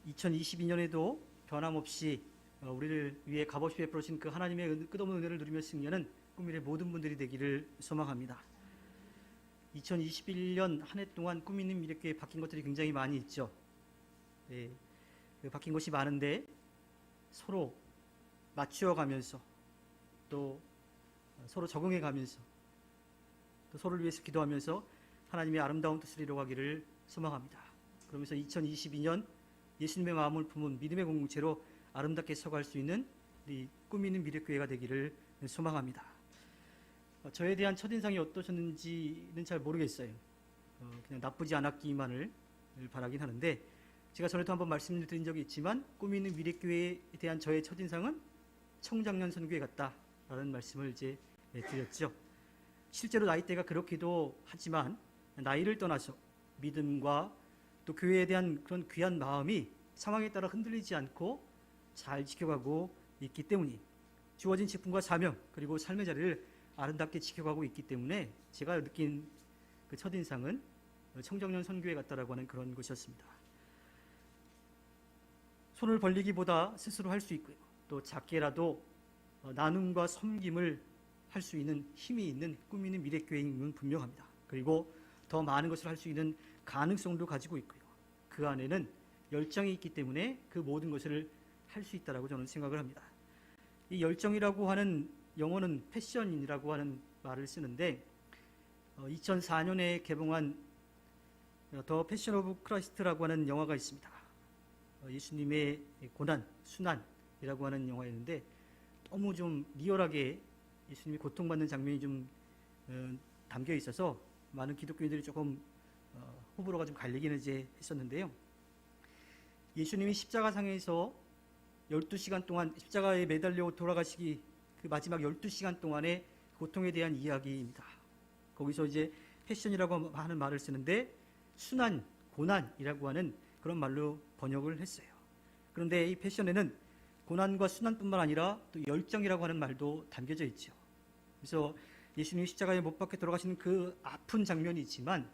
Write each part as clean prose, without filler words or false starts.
2022년에도 변함없이 우리를 위해 값없이 베풀어진 그 하나님의 끝없는 은혜를 누리며 승리하는 꿈미래 모든 분들이 되기를 소망합니다. 2021년 한 해 동안 꿈있는 미래교회 바뀐 것들이 굉장히 많이 있죠. 네, 바뀐 것이 많은데 서로 맞추어가면서 또 서로 적응해가면서 또 서로를 위해서 기도하면서 하나님의 아름다운 뜻을 이루어가기를 소망합니다. 그러면서 2022년 예수님의 마음을 품은 믿음의 공동체로 아름답게 서갈 수 있는 우리 꿈있는 미래교회가 되기를 소망합니다. 저에 대한 첫인상이 어떠셨는지는 잘 모르겠어요. 그냥 나쁘지 않았기만을 바라긴 하는데, 제가 전에도 한번 말씀을 드린 적이 있지만 꿈있는 미래교회에 대한 저의 첫인상은 청장년 선교회 같다라는 말씀을 이제 드렸죠. 실제로 나이대가 그렇기도 하지만 나이를 떠나서 믿음과 또 교회에 대한 그런 귀한 마음이 상황에 따라 흔들리지 않고 잘 지켜가고 있기 때문이, 주어진 직분과 사명 그리고 삶의 자리를 아름답게 지켜가고 있기 때문에 제가 느낀 그 첫인상은 청정년 선교회 같다라고 하는 그런 것이었습니다. 손을 벌리기보다 스스로 할 수 있고요, 또 작게라도 나눔과 섬김을 할 수 있는 힘이 있는 꿈 있는 미래교회임은 분명합니다. 그리고 더 많은 것을 할 수 있는 가능성도 가지고 있고요, 그 안에는 열정이 있기 때문에 그 모든 것을 할 수 있다라고 저는 생각을 합니다. 이 열정이라고 하는 영어는 패션이라고 하는 말을 쓰는데 2004년에 개봉한 더 패션 오브 크라이스트라고 하는 영화가 있습니다. 예수님의 고난, 순환이라고 하는 영화였는데 너무 좀 리얼하게 예수님이 고통받는 장면이 좀 담겨 있어서 많은 기독교인들이 조금 호불호가 좀 갈리기는 이제 했었는데요. 예수님이 십자가상에서 12시간 동안 십자가에 매달려 돌아가시기 그 마지막 12시간 동안의 고통에 대한 이야기입니다. 거기서 이제 패션이라고 하는 말을 쓰는데 순환, 고난이라고 하는 그런 말로 번역을 했어요. 그런데 이 패션에는 고난과 순환뿐만 아니라 또 열정이라고 하는 말도 담겨져 있죠. 그래서 예수님이 십자가에 못 박혀 돌아가시는 그 아픈 장면이 있지만,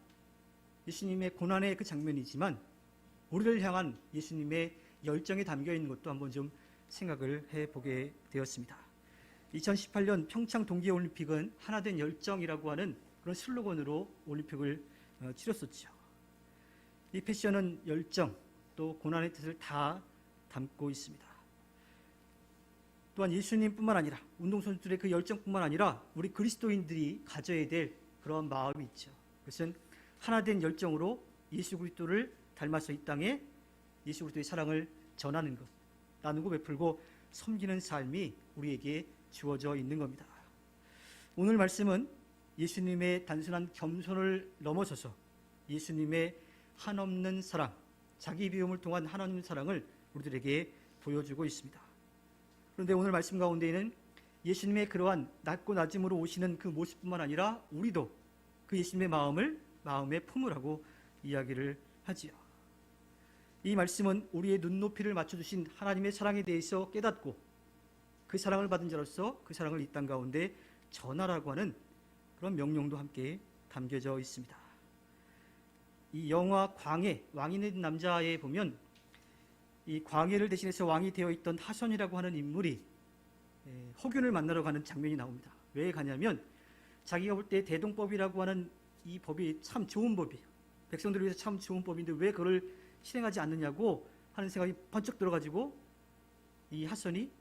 예수님의 고난의 그 장면이지만 우리를 향한 예수님의 열정이 담겨 있는 것도 한번 좀 생각을 해보게 되었습니다. 2018년 평창 동계올림픽은 하나된 열정이라고 하는 그런 슬로건으로 올림픽을 치렀었죠. 이 패션은 열정 또 고난의 뜻을 다 담고 있습니다. 또한 예수님뿐만 아니라 운동선수들의 그 열정뿐만 아니라 우리 그리스도인들이 가져야 될 그런 마음이 있죠. 그것은 하나된 열정으로 예수 그리스도를 닮아서 이 땅에 예수 그리스도의 사랑을 전하는 것, 나누고 베풀고 섬기는 삶이 우리에게 주어져 있는 겁니다. 오늘 말씀은 예수님의 단순한 겸손을 넘어서서 예수님의 한없는 사랑, 자기 비움을 통한 하나님의 사랑을 우리들에게 보여주고 있습니다. 그런데 오늘 말씀 가운데에는 예수님의 그러한 낮고 낮음으로 오시는 그 모습뿐만 아니라 우리도 그 예수님의 마음을 마음에 품으라고 이야기를 하지요. 이 말씀은 우리의 눈높이를 맞춰주신 하나님의 사랑에 대해서 깨닫고 그 사랑을 받은 자로서 그 사랑을 이 땅 가운데 전하라고 하는 그런 명령도 함께 담겨져 있습니다. 이 영화 광해, 왕이 된 남자에 보면 이 광해를 대신해서 왕이 되어 있던 하선이라고 하는 인물이 허균을 만나러 가는 장면이 나옵니다. 왜 가냐면 자기가 볼 때 대동법이라고 하는 이 법이 참 좋은 법이에요. 백성들을 위해서 참 좋은 법인데 왜 그걸 실행하지 않느냐고 하는 생각이 번쩍 들어가지고 이 하선이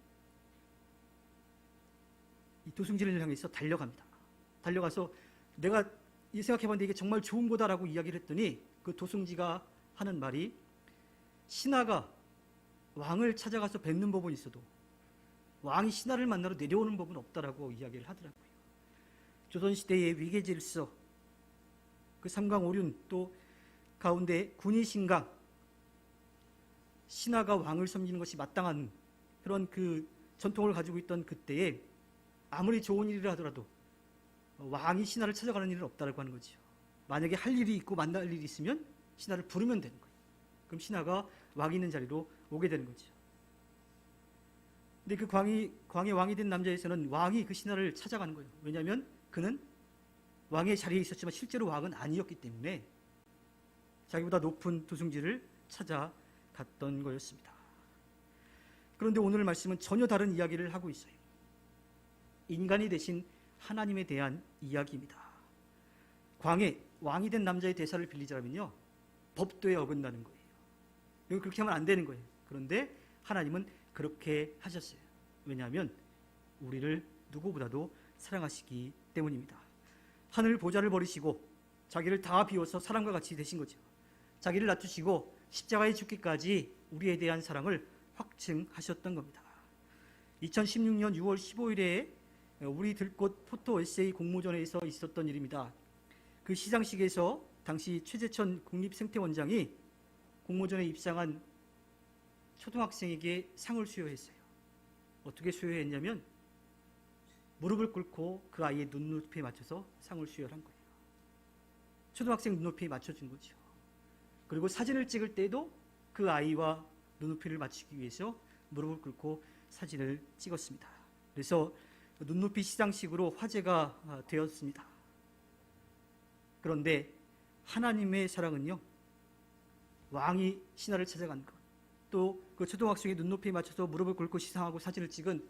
이 도승진을 향해서 달려갑니다. 달려가서 내가 이 생각해봤는데 이게 정말 좋은 거다라고 이야기를 했더니 그 도승지가 하는 말이, 신하가 왕을 찾아가서 뵙는 법은 있어도 왕이 신하를 만나러 내려오는 법은 없다라고 이야기를 하더라고요. 조선시대의 위계질서, 그 삼강오륜, 또 가운데 군의신강, 신하가 왕을 섬기는 것이 마땅한 그런 그 전통을 가지고 있던 그때에 아무리 좋은 일이라 하더라도 왕이 신하를 찾아가는 일은 없다라고 하는 거죠. 만약에 할 일이 있고 만날 일이 있으면 신하를 부르면 되는 거예요. 그럼 신하가 왕이 있는 자리로 오게 되는 거죠. 근데 그 광의 왕이 된 남자에서는 왕이 그 신하를 찾아가는 거예요. 왜냐하면 그는 왕의 자리에 있었지만 실제로 왕은 아니었기 때문에 자기보다 높은 도승지를 찾아간 갔던 거였습니다. 그런데 오늘 말씀은 전혀 다른 이야기를 하고 있어요. 인간이 되신 하나님에 대한 이야기입니다. 광해 왕이 된 남자의 대사를 빌리자면요, 법도에 어긋나는 거예요. 여기 그렇게 하면 안 되는 거예요. 그런데 하나님은 그렇게 하셨어요. 왜냐하면 우리를 누구보다도 사랑하시기 때문입니다. 하늘 보좌를 버리시고 자기를 다 비워서 사람과 같이 되신 거죠. 자기를 낮추시고 십자가에 죽기까지 우리에 대한 사랑을 확증하셨던 겁니다. 2016년 6월 15일에 우리 들꽃 포토 에세이 공모전에서 있었던 일입니다. 그 시상식에서 당시 최재천 국립생태원장이 공모전에 입상한 초등학생에게 상을 수여했어요. 어떻게 수여했냐면 무릎을 꿇고 그 아이의 눈높이에 맞춰서 상을 수여한 거예요. 초등학생 눈높이에 맞춰준 거죠. 그리고 사진을 찍을 때도 그 아이와 눈높이를 맞추기 위해서 무릎을 꿇고 사진을 찍었습니다. 그래서 눈높이 시상식으로 화제가 되었습니다. 그런데 하나님의 사랑은요, 왕이 신하를 찾아간 것, 또 그 초등학생의 눈높이에 맞춰서 무릎을 꿇고 시상하고 사진을 찍은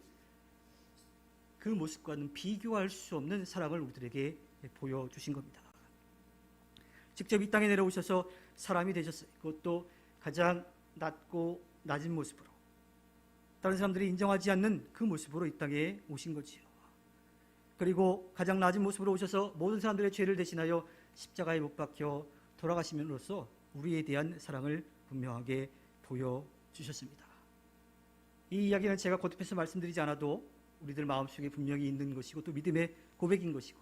그 모습과는 비교할 수 없는 사랑을 우리들에게 보여주신 겁니다. 직접 이 땅에 내려오셔서 사람이 되셨어요. 그것도 가장 낮고 낮은 모습으로, 다른 사람들이 인정하지 않는 그 모습으로 이 땅에 오신 거지요. 그리고 가장 낮은 모습으로 오셔서 모든 사람들의 죄를 대신하여 십자가에 못 박혀 돌아가심으로써 우리에 대한 사랑을 분명하게 보여주셨습니다. 이 이야기는 제가 거듭해서 말씀드리지 않아도 우리들 마음속에 분명히 있는 것이고 또 믿음의 고백인 것이고,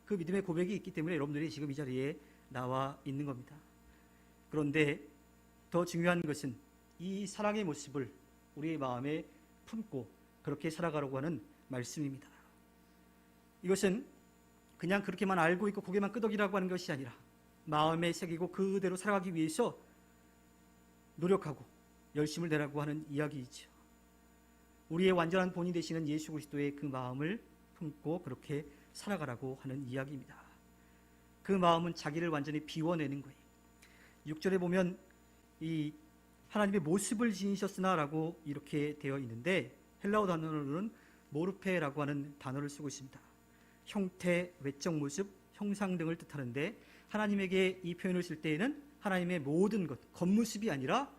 그 믿음의 고백이 있기 때문에 여러분들이 지금 이 자리에 나와 있는 겁니다. 그런데 더 중요한 것은 이 사랑의 모습을 우리의 마음에 품고 그렇게 살아가려고 하는 말씀입니다. 이것은 그냥 그렇게만 알고 있고 고개만 끄덕이라고 하는 것이 아니라 마음에 새기고 그대로 살아가기 위해서 노력하고 열심을 내라고 하는 이야기이죠. 우리의 완전한 본이 되시는 예수 그리스도의 그 마음을 품고 그렇게 살아가라고 하는 이야기입니다. 그 마음은 자기를 완전히 비워내는 거예요. 6절에 보면 이 하나님의 모습을 지니셨으나라고 이렇게 되어 있는데, 헬라어 단어로는 모르페라고 하는 단어를 쓰고 있습니다. 형태, 외적 모습, 형상 등을 뜻하는데, 하나님에게 이 표현을 쓸 때에는 하나님의 모든 것, 겉모습이 아니라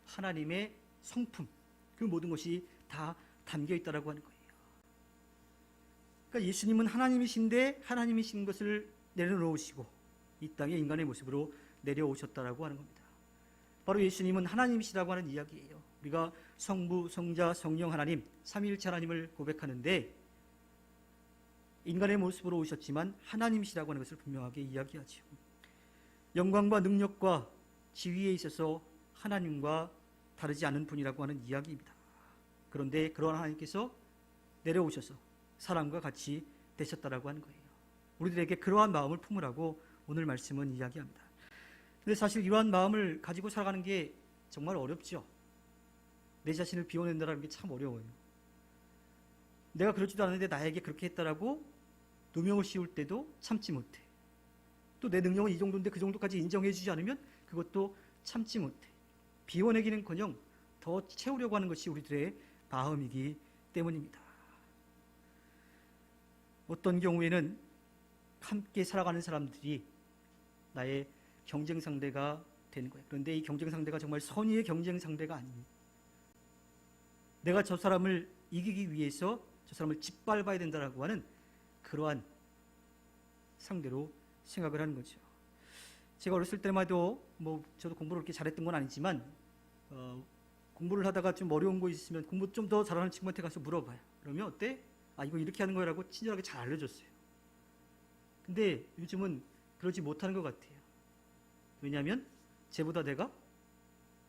하나님의 성품, 그 모든 것이 다 담겨 있다라고 하는 거예요. 그러니까 예수님은 하나님이신데 하나님이신 것을 내려놓으시고 이 땅에 인간의 모습으로 내려오셨다라고 하는 겁니다. 바로 예수님은 하나님이시라고 하는 이야기예요. 우리가 성부, 성자, 성령 하나님, 삼위일체 하나님을 고백하는데 인간의 모습으로 오셨지만 하나님이시라고 하는 것을 분명하게 이야기하죠. 영광과 능력과 지위에 있어서 하나님과 다르지 않은 분이라고 하는 이야기입니다. 그런데 그런 하나님께서 내려오셔서 사람과 같이 되셨다라고 하는 거예요. 우리들에게 그러한 마음을 품으라고 오늘 말씀은 이야기합니다. 근데 사실 이러한 마음을 가지고 살아가는 게 정말 어렵죠. 내 자신을 비워낸다는 게 참 어려워요. 내가 그러지도 않은데 나에게 그렇게 했다라고 누명을 씌울 때도 참지 못해. 또 내 능력은 이 정도인데 그 정도까지 인정해 주지 않으면 그것도 참지 못해. 비워내기는커녕 더 채우려고 하는 것이 우리들의 마음이기 때문입니다. 어떤 경우에는 함께 살아가는 사람들이 나의 경쟁 상대가 되는 거예요. 그런데 이 경쟁 상대가 정말 선의의 경쟁 상대가 아니에요. 내가 저 사람을 이기기 위해서 저 사람을 짓밟아야 된다라고 하는 그러한 상대로 생각을 하는 거죠. 제가 어렸을 때마도 저도 공부를 그렇게 잘했던 건 아니지만 공부를 하다가 좀 어려운 거 있으면 공부 좀 더 잘하는 친구한테 가서 물어봐요. 그러면 어때? 아, 이거 이렇게 하는 거라고 친절하게 잘 알려줬어요. 근데 요즘은 그러지 못하는 것 같아요. 왜냐하면 쟤보다 내가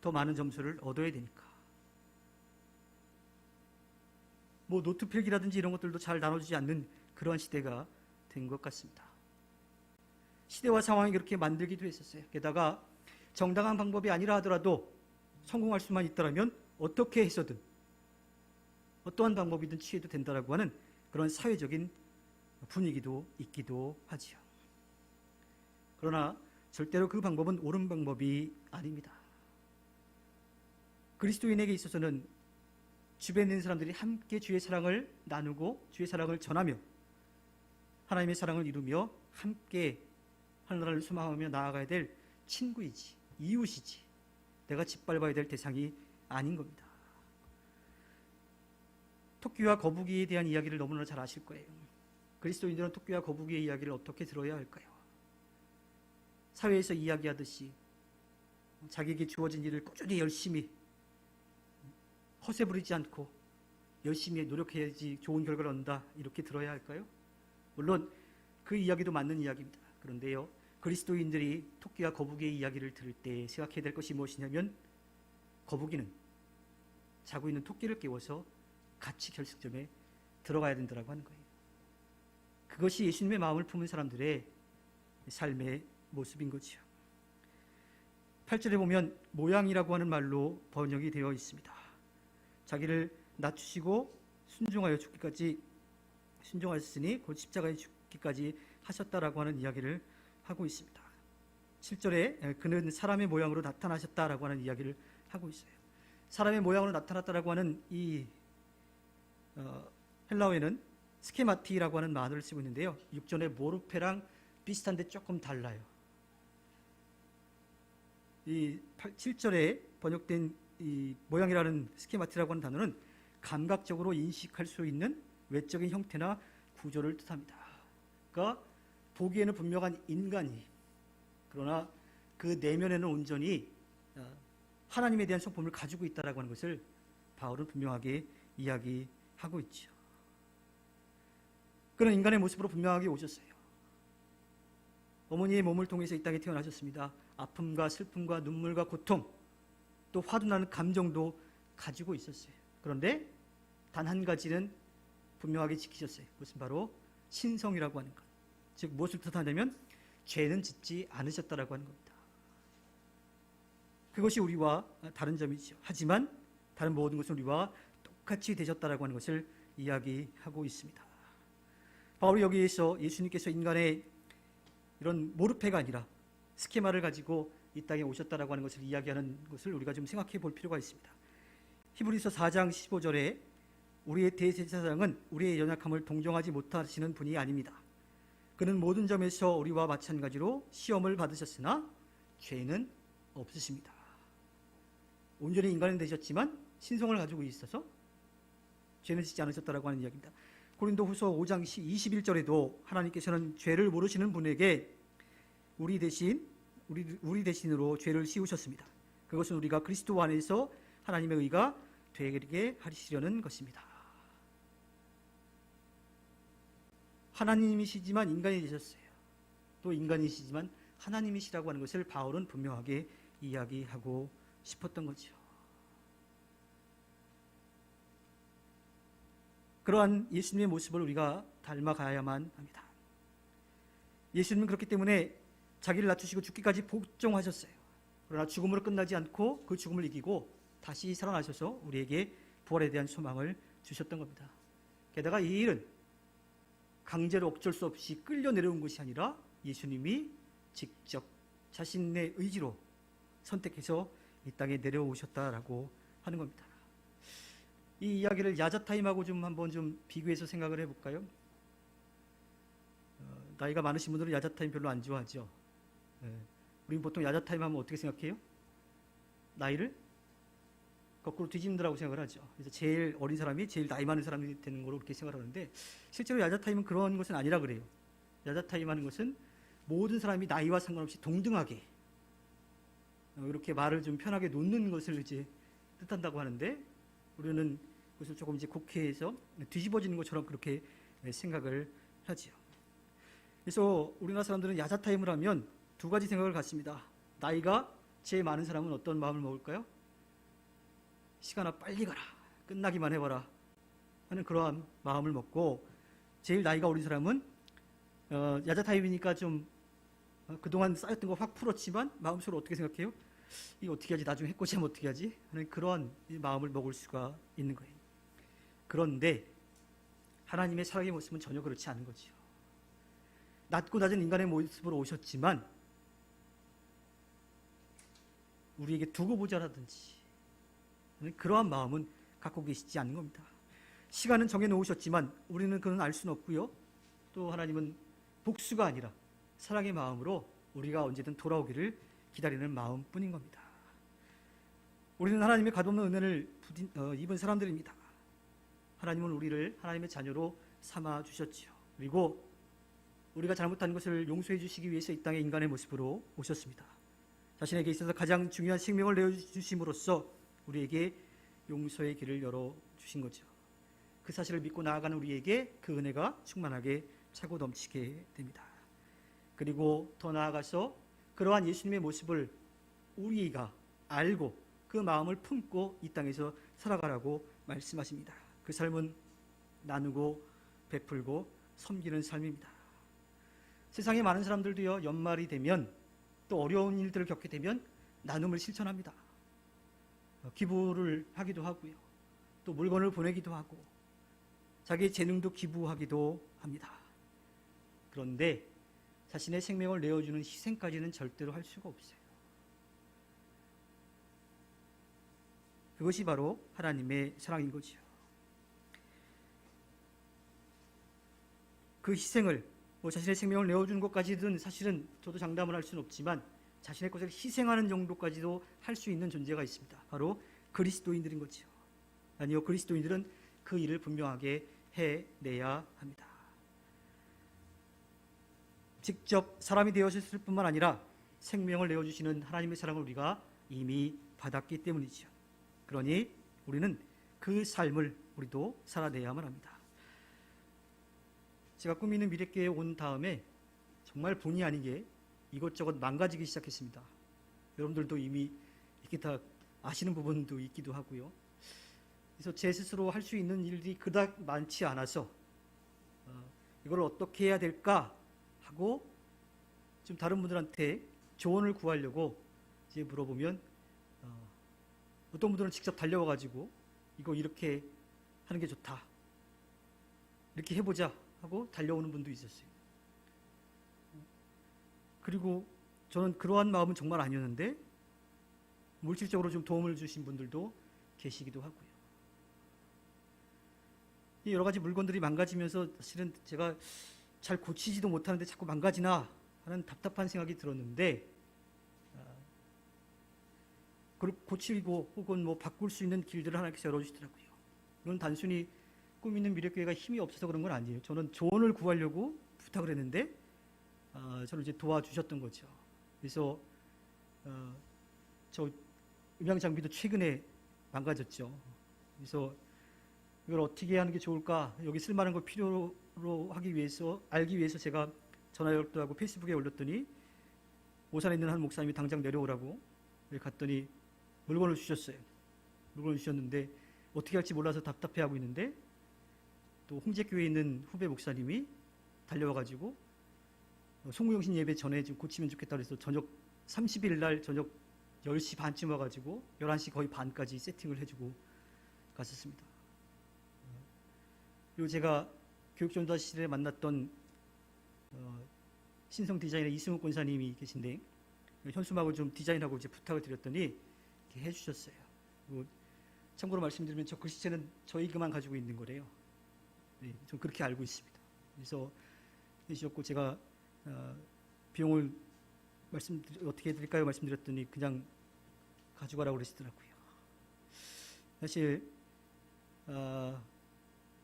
더 많은 점수를 얻어야 되니까. 노트 필기라든지 이런 것들도 잘 나눠주지 않는 그런 시대가 된 것 같습니다. 시대와 상황이 그렇게 만들기도 했었어요. 게다가 정당한 방법이 아니라 하더라도 성공할 수만 있다면 어떻게 해서든 어떠한 방법이든 취해도 된다라고 하는 그런 사회적인 분위기도 있기도 하지요. 그러나 절대로 그 방법은 옳은 방법이 아닙니다. 그리스도인에게 있어서는 주변에 있는 사람들이 함께 주의 사랑을 나누고 주의 사랑을 전하며 하나님의 사랑을 이루며 함께 하늘나라를 소망하며 나아가야 될 친구이지, 이웃이지, 내가 짓밟아야 될 대상이 아닌 겁니다. 토끼와 거북이에 대한 이야기를 너무나 잘 아실 거예요. 그리스도인들은 토끼와 거북이의 이야기를 어떻게 들어야 할까요? 사회에서 이야기하듯이 자기에게 주어진 일을 꾸준히 열심히 허세 부리지 않고 열심히 노력해야지 좋은 결과를 얻는다, 이렇게 들어야 할까요? 물론 그 이야기도 맞는 이야기입니다. 그런데요, 그리스도인들이 토끼와 거북이의 이야기를 들을 때 생각해야 될 것이 무엇이냐면, 거북이는 자고 있는 토끼를 깨워서 같이 결승점에 들어가야 된다고 하는 거예요. 그것이 예수님의 마음을 품은 사람들의 삶의 모습인 거죠. 8절에 보면 모양이라고 하는 말로 번역이 되어 있습니다. 자기를 낮추시고 순종하여 죽기까지 순종하셨으니 곧 십자가에 죽기까지 하셨다라고 하는 이야기를 하고 있습니다. 7절에 그는 사람의 모양으로 나타나셨다라고 하는 이야기를 하고 있어요. 사람의 모양으로 나타났다라고 하는 이 헬라어에는 스케마티라고 하는 말을 쓰고 있는데요, 육전의 모르페랑 비슷한데 조금 달라요. 이 7절에 번역된 이 모양이라는 스케마티라고 하는 단어는 감각적으로 인식할 수 있는 외적인 형태나 구조를 뜻합니다. 그러니까 보기에는 분명한 인간이, 그러나 그 내면에는 온전히 하나님에 대한 성품을 가지고 있다라고 하는 것을 바울은 분명하게 이야기하고 있죠. 그는 인간의 모습으로 분명하게 오셨어요. 어머니의 몸을 통해서 이 땅에 태어나셨습니다. 아픔과 슬픔과 눈물과 고통, 또 화도 나는 감정도 가지고 있었어요. 그런데 단 한 가지는 분명하게 지키셨어요. 무슨, 바로 신성이라고 하는 것. 즉 무엇을 뜻하냐면 죄는 짓지 않으셨다라고 하는 겁니다. 그것이 우리와 다른 점이죠. 하지만 다른 모든 것은 우리와 똑같이 되셨다라고 하는 것을 이야기하고 있습니다. 바울이 여기에서 예수님께서 인간의 이런 모르페가 아니라 스케마를 가지고 이 땅에 오셨다라고 하는 것을 이야기하는 것을 우리가 좀 생각해 볼 필요가 있습니다. 히브리서 4장 15절에 우리의 대제사장은 우리의 연약함을 동정하지 못하시는 분이 아닙니다. 그는 모든 점에서 우리와 마찬가지로 시험을 받으셨으나 죄는 없으십니다. 온전히 인간은 되셨지만 신성을 가지고 있어서 죄는 짓지 않으셨다라고 하는 이야기입니다. 고린도후서 5장 21절에도 하나님께서는 죄를 모르시는 분에게 우리 대신으로 죄를 씌우셨습니다. 그것은 우리가 그리스도 안에서 하나님의 의가 되게 하시려는 것입니다. 하나님이시지만 인간이 되셨어요. 또 인간이시지만 하나님이시라고 하는 것을 바울은 분명하게 이야기하고 싶었던 거죠. 그러한 예수님의 모습을 우리가 닮아가야만 합니다. 예수님은 그렇기 때문에 자기를 낮추시고 죽기까지 복종하셨어요. 그러나 죽음으로 끝나지 않고 그 죽음을 이기고 다시 살아나셔서 우리에게 부활에 대한 소망을 주셨던 겁니다. 게다가 이 일은 강제로 어쩔 수 없이 끌려 내려온 것이 아니라 예수님이 직접 자신의 의지로 선택해서 이 땅에 내려오셨다라고 하는 겁니다. 이 이야기를 야자타임하고 좀 한번 좀 비교해서 생각을 해볼까요? 나이가 많으신 분들은 야자타임 별로 안 좋아하죠. 우리는 보통 야자타임 하면 어떻게 생각해요? 나이를 거꾸로 뒤집는다고 생각을 하죠. 그래서 제일 어린 사람이 제일 나이 많은 사람이 되는 거로 그렇게 생각을 하는데, 실제로 야자타임은 그런 것은 아니라 그래요. 야자타임 하는 것은 모든 사람이 나이와 상관없이 동등하게 이렇게 말을 좀 편하게 놓는 것을 이제 뜻한다고 하는데, 우리는 그것을 조금 이제 곡해해서 뒤집어지는 것처럼 그렇게 생각을 하지요. 그래서 우리나라 사람들은 야자타임을 하면 두 가지 생각을 갖습니다. 나이가 제일 많은 사람은 어떤 마음을 먹을까요? 시간아 빨리 가라, 끝나기만 해봐라 하는 그러한 마음을 먹고, 제일 나이가 어린 사람은 야자타임이니까 좀 그동안 쌓였던 거 확 풀었지만 마음속으로 어떻게 생각해요? 이거 어떻게 하지? 나중에 해코지하면 어떻게 하지? 하는 그런 마음을 먹을 수가 있는 거예요. 그런데 하나님의 사랑의 모습은 전혀 그렇지 않은 거죠. 낮고 낮은 인간의 모습으로 오셨지만 우리에게 두고 보자라든지 그러한 마음은 갖고 계시지 않는 겁니다. 시간은 정해놓으셨지만 우리는 그는 알 수는 없고요. 또 하나님은 복수가 아니라 사랑의 마음으로 우리가 언제든 돌아오기를 기다리는 마음뿐인 겁니다. 우리는 하나님의 값없는 은혜를 입은 사람들입니다. 하나님은 우리를 하나님의 자녀로 삼아 주셨지요. 그리고 우리가 잘못한 것을 용서해 주시기 위해서 이 땅에 인간의 모습으로 오셨습니다. 자신에게 있어서 가장 중요한 생명을 내어주심으로써 우리에게 용서의 길을 열어주신 거죠. 그 사실을 믿고 나아가는 우리에게 그 은혜가 충만하게 차고 넘치게 됩니다. 그리고 더 나아가서 그러한 예수님의 모습을 우리가 알고 그 마음을 품고 이 땅에서 살아가라고 말씀하십니다. 그 삶은 나누고 베풀고 섬기는 삶입니다. 세상에 많은 사람들도요, 연말이 되면 또 어려운 일들을 겪게 되면 나눔을 실천합니다. 기부를 하기도 하고요. 또 물건을 보내기도 하고 자기의 재능도 기부하기도 합니다. 그런데 자신의 생명을 내어주는 희생까지는 절대로 할 수가 없어요. 그것이 바로 하나님의 사랑인 거지요. 그 희생을 자신의 생명을 내어주는 것까지는 사실은 저도 장담을 할 수는 없지만 자신의 것을 희생하는 정도까지도 할 수 있는 존재가 있습니다. 바로 그리스도인들인 거지요. 아니요, 그리스도인들은 그 일을 분명하게 해내야 합니다. 직접 사람이 되어졌을 뿐만 아니라 생명을 내어주시는 하나님의 사랑을 우리가 이미 받았기 때문이지요. 그러니 우리는 그 삶을 우리도 살아내야만 합니다. 제가 꿈있는 미래교회에 온 다음에 정말 본의 아니게 이것저것 망가지기 시작했습니다. 여러분들도 이미 이렇게 다 아시는 부분도 있기도 하고요. 그래서 제 스스로 할 수 있는 일들이 그닥 많지 않아서 이걸 어떻게 해야 될까 하고 좀 다른 분들한테 조언을 구하려고 이제 물어보면 어떤 분들은 직접 달려와가지고 이거 이렇게 하는 게 좋다, 이렇게 해보자 하고 달려오는 분도 있었어요. 그리고 저는 그러한 마음은 정말 아니었는데 물질적으로 좀 도움을 주신 분들도 계시기도 하고요. 여러 가지 물건들이 망가지면서 사실은 제가 잘 고치지도 못하는데 자꾸 망가지나 하는 답답한 생각이 들었는데 그걸 고치고 혹은 바꿀 수 있는 길들을 하나님께서 열어주시더라고요. 이건 단순히 꿈 있는 미래교회가 힘이 없어서 그런 건 아니에요. 저는 조언을 구하려고 부탁을 했는데 저를 이제 도와주셨던 거죠. 그래서 저 음향 장비도 최근에 망가졌죠. 그래서 이걸 어떻게 하는 게 좋을까, 여기 쓸만한 걸 필요로 하기 위해서, 알기 위해서 제가 전화 연락도 하고 페이스북에 올렸더니 오산에 있는 한 목사님이 당장 내려오라고 갔더니 물건을 주셨어요. 물건을 주셨는데 어떻게 할지 몰라서 답답해하고 있는데 또 홍제교회에 있는 후배 목사님이 달려와가지고 송구영신 예배 전에 좀 고치면 좋겠다 그래서 저녁 30일 날 저녁 10시 반쯤 와가지고 11시 거의 반까지 세팅을 해주고 갔었습니다. 그리고 제가 교육전도사실에 만났던 신성 디자이너 이승욱 권사님이 계신데 현수막을 좀 디자인하고 이제 부탁을 드렸더니 이렇게 해주셨어요. 그리고 참고로 말씀드리면 저 글씨체는 저희가만 가지고 있는 거래요. 네, 좀 그렇게 알고 있습니다. 그래서 해주셨고 제가 비용을 어떻게 해드릴까요? 말씀드렸더니 그냥 가져가라고 그러시더라고요. 사실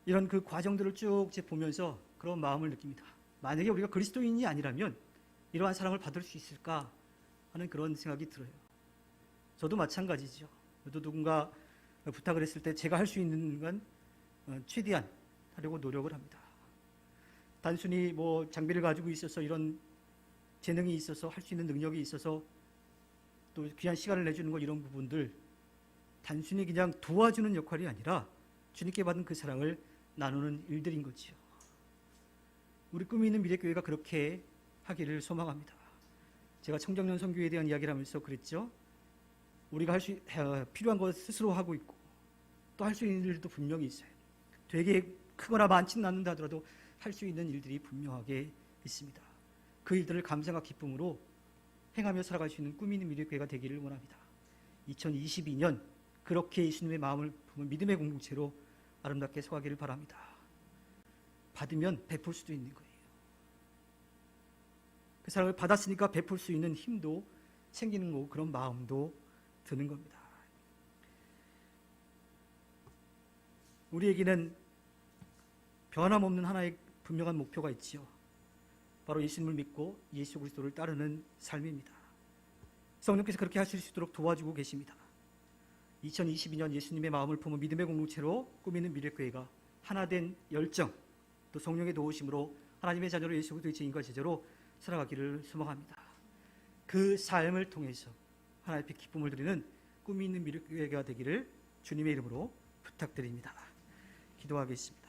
이런 그 과정들을 쭉 보면서 그런 마음을 느낍니다. 만약에 우리가 그리스도인이 아니라면 이러한 사랑을 받을 수 있을까 하는 그런 생각이 들어요. 저도 마찬가지죠. 저도 누군가 부탁을 했을 때 제가 할 수 있는 건 최대한 하려고 노력을 합니다. 단순히 장비를 가지고 있어서 이런 재능이 있어서 할 수 있는 능력이 있어서 또 귀한 시간을 내주는 것 이런 부분들 단순히 그냥 도와주는 역할이 아니라 주님께 받은 그 사랑을 나누는 일들인 거지요. 우리 꿈이 있는 미래교회가 그렇게 하기를 소망합니다. 제가 청정년 선교에 대한 이야기를 하면서 그랬죠. 우리가 필요한 것 스스로 하고 있고 또 할 수 있는 일도 분명히 있어요. 되게 크거나 많지는 않는다 하더라도 할 수 있는 일들이 분명하게 있습니다. 그 일들을 감사와 기쁨으로 행하며 살아갈 수 있는 꿈이 있는 미래교회가 되기를 원합니다. 2022년 그렇게 예수님의 마음을 품은 믿음의 공동체로 아름답게 서가기를 바랍니다. 받으면 베풀 수도 있는 거예요. 그 사랑을 받았으니까 베풀 수 있는 힘도 생기는 거고 그런 마음도 드는 겁니다. 우리에게는 변함없는 하나의 분명한 목표가 있지요. 바로 예수님을 믿고 예수 그리스도를 따르는 삶입니다. 성령께서 그렇게 하실 수 있도록 도와주고 계십니다. 2022년 예수님의 마음을 품은 믿음의 공동체로 꾸미는 미래교회가 하나된 열정, 또 성령의 도우심으로 하나님의 자녀로 예수 그리스도의 증인과 제자로 살아가기를 소망합니다. 그 삶을 통해서 하나님 앞에 기쁨을 드리는 꿈이 있는 미래교회가 되기를 주님의 이름으로 부탁드립니다. 기도하겠습니다.